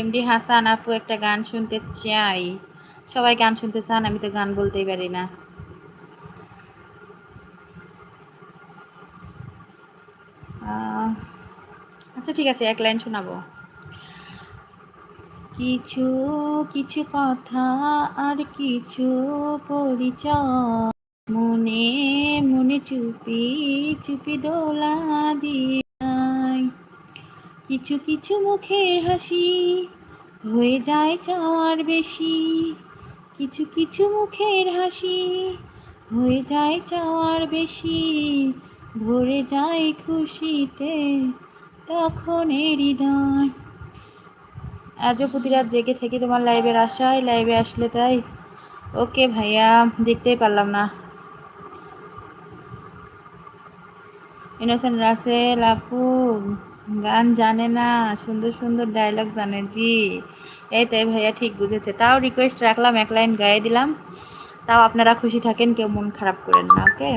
MD Hasan আপু একটা গান শুনতে চাই। সবাই গান শুনতে চান, আমি তো গান বলতেই পারি না। আচ্ছা ঠিক আছে, এক লাইন শোনাবো। কিছু কিছু কথা আর কিছু পরিচয় মনে মনে চুপি চুপি দোলা দিয়ে কিছু কিছু মুখের হাসি হয়ে যায় চাওয়ার বেশি। কিছু কিছু মুখের হাসি হয়ে যায় চাওয়ার বেশি। ভরে যায় খুশিতে তখন হৃদয়। আজও প্রতি রাত জেগে থেকে তোমার লাইভের আশায়, লাইভে আসলে তাই। ওকে ভাইয়া, দেখতেই পারলাম না। ইনোসেন্ট রাসেল আপু গান জানে না, সুন্দর সুন্দর ডায়লগ জানে। জি এই তাই ভাইয়া, ঠিক বুঝেছে। তাও রিকোয়েস্ট রাখলাম, এক লাইন গায়ে দিলাম। তাও আপনারা খুশি থাকেন, কেউ মন খারাপ করেন না। ওকে।